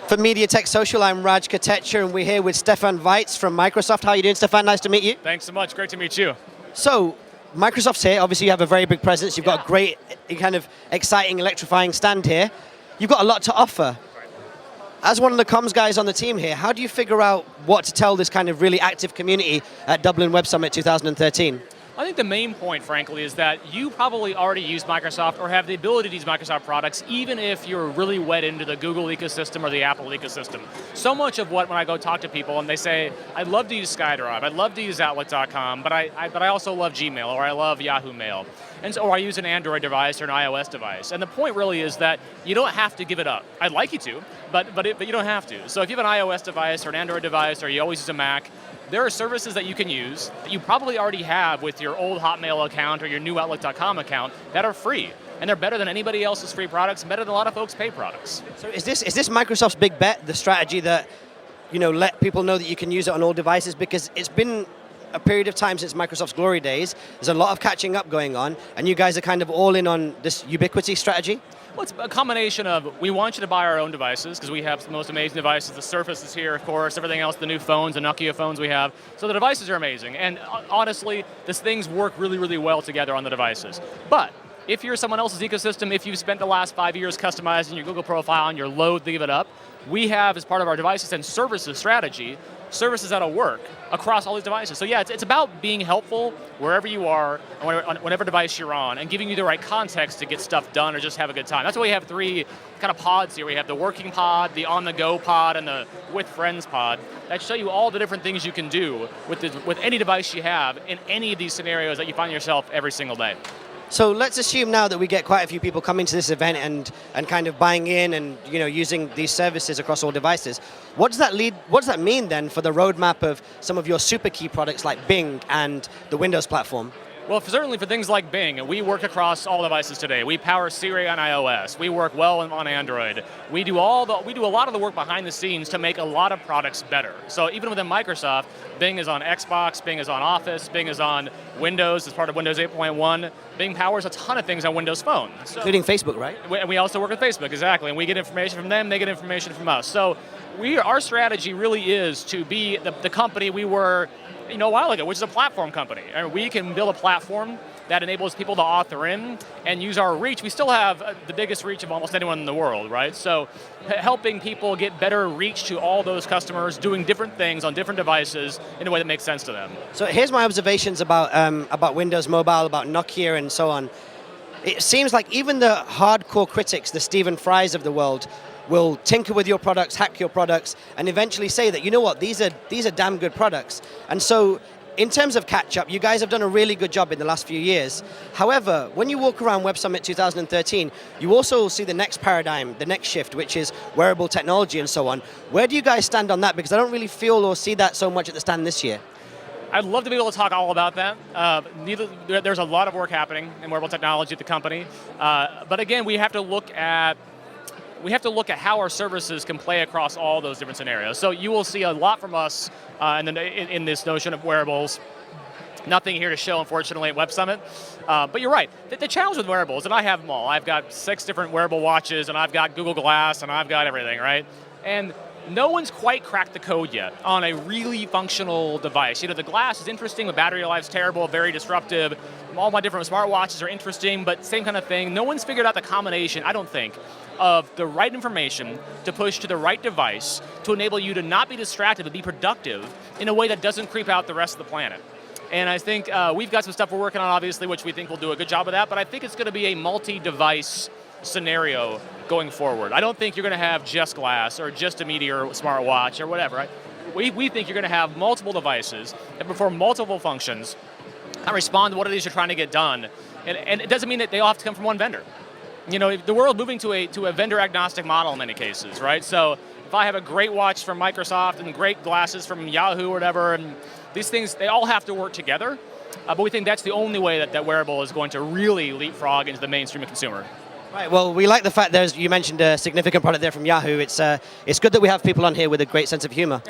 For Media Tech Social, I'm Raj Katecha, and we're here with Stefan Weitz from Microsoft. How are you doing, Stefan? Nice to meet you. Thanks so much. Great to meet you. So, Microsoft's here. Obviously, you have a very big presence. You've got a great, kind of exciting, electrifying stand here. You've got a lot to offer. As one of the comms guys on the team here, how do you figure out what to tell this kind of really active community at Dublin Web Summit 2013? I think the main point, frankly, is that you probably already use Microsoft or have the ability to use Microsoft products, even if you're really wed into the Google ecosystem or the Apple ecosystem. So much of when I go talk to people and they say, I'd love to use SkyDrive, I'd love to use Outlook.com, but I also love Gmail, or I love Yahoo Mail. And so, or I use an Android device or an iOS device. And the point really is that you don't have to give it up. I'd like you to, but you don't have to. So if you have an iOS device or an Android device, or you always use a Mac, there are services that you can use that you probably already have with your old Hotmail account or your new Outlook.com account that are free. And they're better than anybody else's free products, better than a lot of folks' paid products. So is this Microsoft's big bet, the strategy that, let people know that you can use it on all devices? Because it's been a period of time since Microsoft's glory days. There's a lot of catching up going on, and you guys are kind of all in on this ubiquity strategy? Well, it's a combination of, we want you to buy our own devices, because we have the most amazing devices. The Surface is here, of course, everything else, the new phones, the Nokia phones we have. So the devices are amazing, and honestly, these things work really, really well together on the devices. But if you're someone else's ecosystem, if you've spent the last 5 years customizing your Google profile and you're loath to give it up, we have, as part of our devices and services strategy, services that'll work across all these devices. So yeah, it's about being helpful wherever you are, on whatever device you're on, and giving you the right context to get stuff done or just have a good time. That's why we have 3 kind of pods here. We have the working pod, the on-the-go pod, and the with friends pod that show you all the different things you can do with any device you have in any of these scenarios that you find yourself every single day. So let's assume now that we get quite a few people coming to this event and kind of buying in and using these services across all devices. What does that mean then for the roadmap of some of your super key products like Bing and the Windows platform? Well, certainly for things like Bing, we work across all devices today. We power Siri on iOS. We work well on Android. We do a lot of the work behind the scenes to make a lot of products better. So even within Microsoft, Bing is on Xbox, Bing is on Office, Bing is on Windows as part of Windows 8.1. Bing powers a ton of things on Windows Phone. So, including Facebook, right? We also work with Facebook, exactly. And we get information from them, they get information from us. So our strategy really is to be the company we were a while ago, which is a platform company. And we can build a platform that enables people to author in and use our reach. We still have the biggest reach of almost anyone in the world, right? So helping people get better reach to all those customers, doing different things on different devices in a way that makes sense to them. So here's my observations about Windows Mobile, about Nokia and so on. It seems like even the hardcore critics, the Stephen Frys of the world, will tinker with your products, hack your products, and eventually say that, these are damn good products. And so, in terms of catch-up, you guys have done a really good job in the last few years. However, when you walk around Web Summit 2013, you also see the next paradigm, the next shift, which is wearable technology and so on. Where do you guys stand on that? Because I don't really feel or see that so much at the stand this year. I'd love to be able to talk all about that. There's a lot of work happening in wearable technology at the company. But again, we have to look at how our services can play across all those different scenarios. So you will see a lot from us in this notion of wearables. Nothing here to show, unfortunately, at Web Summit. But you're right. The challenge with wearables, and I have them all. I've got 6 different wearable watches, and I've got Google Glass, and I've got everything, right? And no one's quite cracked the code yet on a really functional device. The Glass is interesting, the battery life's terrible, very disruptive. All my different smartwatches are interesting, but same kind of thing. No one's figured out the combination, I don't think, of the right information to push to the right device to enable you to not be distracted, but be productive in a way that doesn't creep out the rest of the planet. And I think we've got some stuff we're working on, obviously, which we think will do a good job of that, but I think it's going to be a multi-device scenario going forward. I don't think you're going to have just Glass or just a Meteor smartwatch or whatever. Right? We think you're going to have multiple devices that perform multiple functions and respond to what it is you're trying to get done. And it doesn't mean that they all have to come from one vendor. The world's moving to a vendor agnostic model in many cases, right? So if I have a great watch from Microsoft and great glasses from Yahoo or whatever, and these things, they all have to work together. But we think that's the only way that wearable is going to really leapfrog into the mainstream consumer. Right, well, we like the fact you mentioned a significant product there from Yahoo. It's good that we have people on here with a great sense of humor.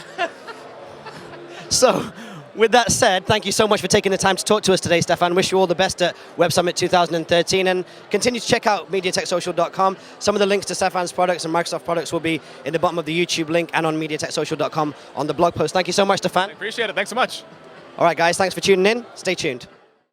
So, With that said, thank you so much for taking the time to talk to us today, Stefan. Wish you all the best at WebSummit 2013, and continue to check out MediaTekSocial.com. Some of the links to Stefan's products and Microsoft products will be in the bottom of the YouTube link and on MediaTekSocial.com on the blog post. Thank you so much, Stefan. I appreciate it. Thanks so much. All right, guys, thanks for tuning in. Stay tuned.